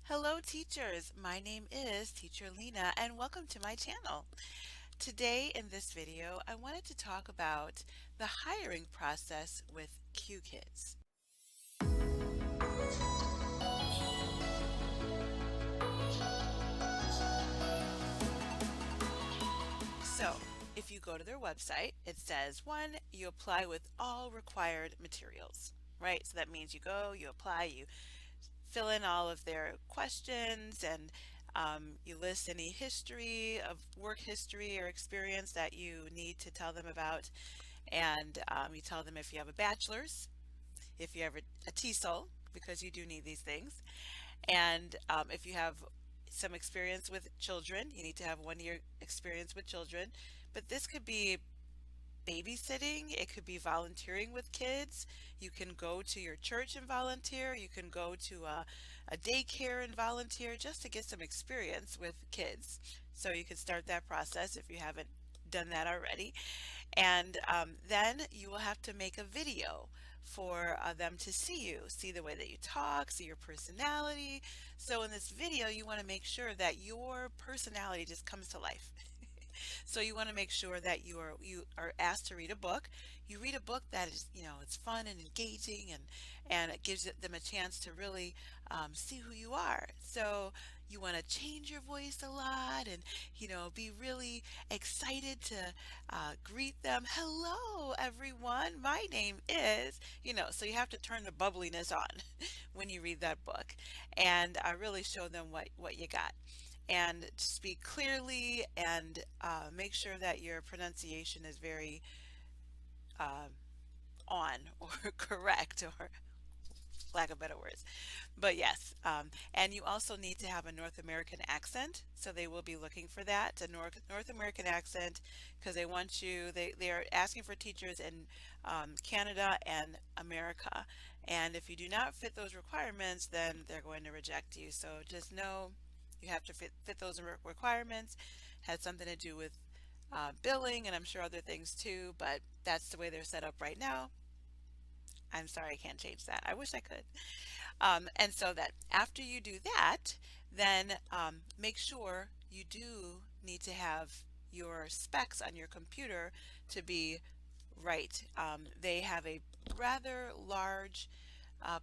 Hello teachers, my name is Teacher Lena and welcome to my channel. Today in this video I wanted to talk about the hiring process with Qkids. So if you go to their website, it says one, you apply with all required materials, right? So that means you go, you apply, you fill in all of their questions, and you list any history of work history or experience that you need to tell them about. And you tell them if you have a bachelor's, if you have a TESOL, because you do need these things, and if you have some experience with children, you need to have 1 year experience with children. But this could be babysitting, it could be volunteering with kids. You can go to your church and volunteer. You can go to a daycare and volunteer just to get some experience with kids. So you can start that process if you haven't done that already. And then you will have to make a video for them to see you, see the way that you talk, see your personality. So in this video, you want to make sure that your personality just comes to life. So you want to make sure that you are asked to read a book. You read a book that is, it's fun and engaging, and it gives them a chance to really see who you are. So you want to change your voice a lot, and be really excited to greet them. Hello, everyone. My name is, so you have to turn the bubbliness on when you read that book, and really show them what you got, and speak clearly, and make sure that your pronunciation is very uh, on or correct, or lack of better words. But yes, and you also need to have a North American accent. So they will be looking for that, a North American accent, because they want you, they are asking for teachers in Canada and America. And if you do not fit those requirements, then they're going to reject you. So just know you have to fit those requirements. Has something to do with billing, and I'm sure other things too, but that's the way they're set up right now. I'm sorry, I can't change that. I wish I could. And so that after you do that, then make sure you do need to have your specs on your computer to be right. They have a rather large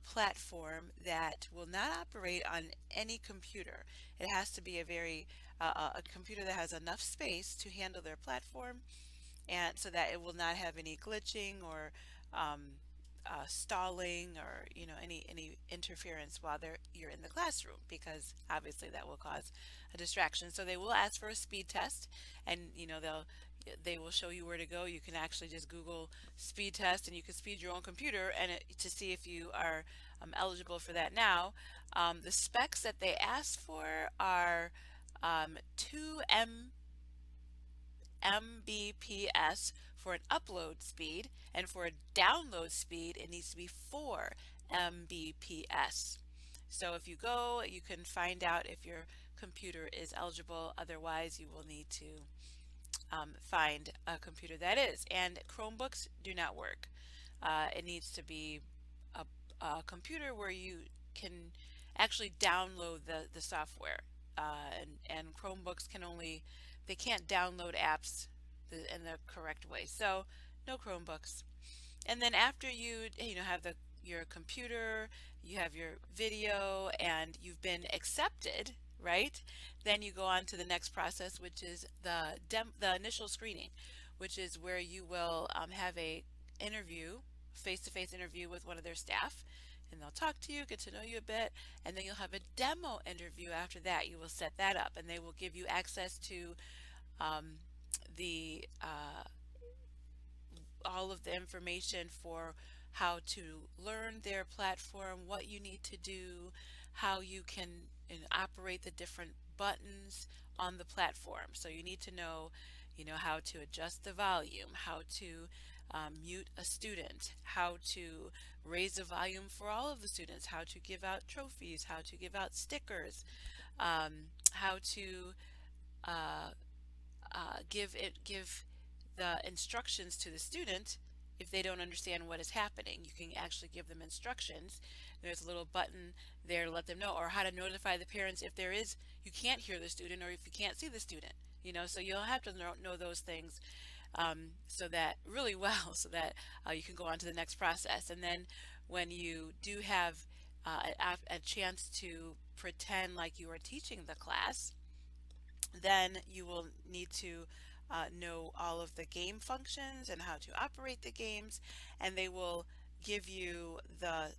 platform that will not operate on any computer. It has to be a computer that has enough space to handle their platform, and so that it will not have any glitching or um, stalling, or any interference while you're in the classroom, because obviously that will cause a distraction. So they will ask for a speed test, and they will show you where to go. You can actually just Google speed test, and you can speed your own computer to see if you are eligible for that. Now, the specs that they ask for are 2 Mbps for an upload speed, and for a download speed it needs to be 4 Mbps. So if you go, you can find out if your computer is eligible. Otherwise, you will need to find a computer that is. And Chromebooks do not work. It needs to be a computer where you can actually download the software. And Chromebooks they can't download apps in the correct way. So no Chromebooks. And then after you have your computer, you have your video, and you've been accepted, right? Then you go on to the next process, which is the initial screening, which is where you will have a interview, face-to-face interview with one of their staff, and they'll talk to you, get to know you a bit, and then you'll have a demo interview after that. You will set that up, and they will give you access to um, the all of the information for how to learn their platform, what you need to do, how you can operate the different buttons on the platform. So you need to know, how to adjust the volume, how to mute a student, how to raise the volume for all of the students, how to give out trophies, how to give out stickers, how to give the instructions to the student if they don't understand what is happening, you can actually give them instructions. There's a little button there to let them know, or how to notify the parents if there is, you can't hear the student or if you can't see the student. So you'll have to know those things, so that really well, so that you can go on to the next process. And then when you do have a chance to pretend like you are teaching the class, then you will need to know all of the game functions and how to operate the games, and they will give you the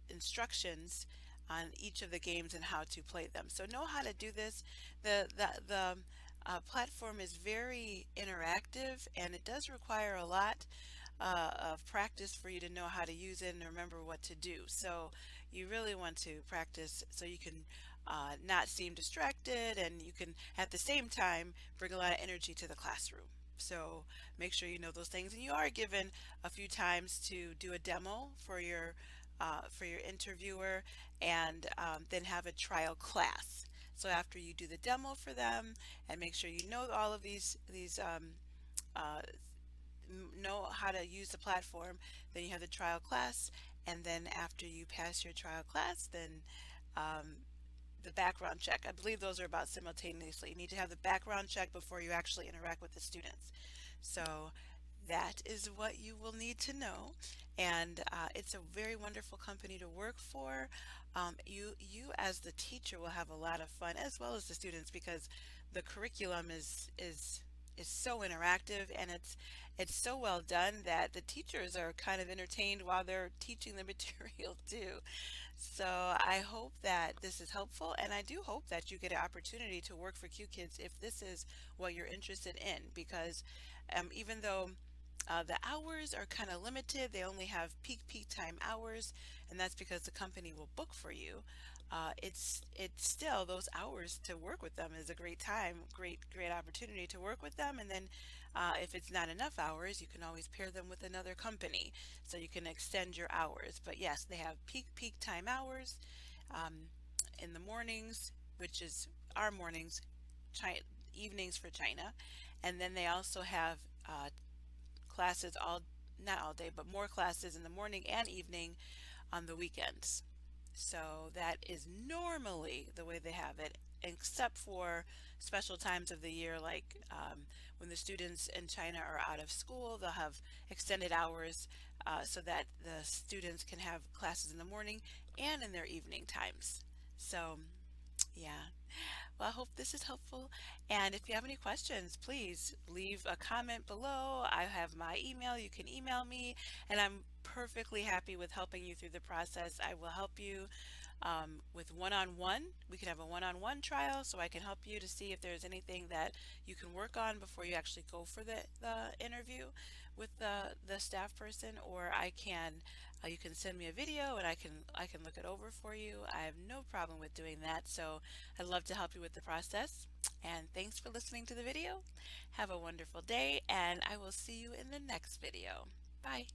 instructions on each of the games and how to play them. So know how to do this. The platform is very interactive, and it does require a lot of practice for you to know how to use it and remember what to do. So you really want to practice so you can not seem distracted, and you can at the same time bring a lot of energy to the classroom. So make sure you know those things, and you are given a few times to do a demo for your interviewer, and then have a trial class. So after you do the demo for them and make sure you know all of these uh, know how to use the platform, then you have the trial class, and then after you pass your trial class, then um, the background check. I believe those are about simultaneously. You need to have the background check before you actually interact with the students. So that is what you will need to know, and it's a very wonderful company to work for. You as the teacher will have a lot of fun, as well as the students, because the curriculum is so interactive, and it's so well done that the teachers are kind of entertained while they're teaching the material too. So I hope that this is helpful, and I do hope that you get an opportunity to work for Qkids if this is what you're interested in, because even though the hours are kind of limited, they only have peak time hours, and that's because the company will book for you. It's still, those hours to work with them is a great time, great opportunity to work with them. And then if it's not enough hours, you can always pair them with another company, so you can extend your hours. But yes, they have peak time hours um, in the mornings, which is our mornings, China, evenings for China, and then they also have classes not all day, but more classes in the morning and evening on the weekends. So that is normally the way they have it, except for special times of the year, like when the students in China are out of school, they'll have extended hours, so that the students can have classes in the morning and in their evening times. So yeah. Well, I hope this is helpful. And if you have any questions, please leave a comment below. I have my email. You can email me, and I'm perfectly happy with helping you through the process. I will help you with one-on-one. We can have a one-on-one trial, so I can help you to see if there's anything that you can work on before you actually go for the interview with the staff person, or I can you can send me a video, and I can look it over for you. I have no problem with doing that, so I'd love to help you with the process. And thanks for listening to the video. Have a wonderful day, and I will see you in the next video. Bye.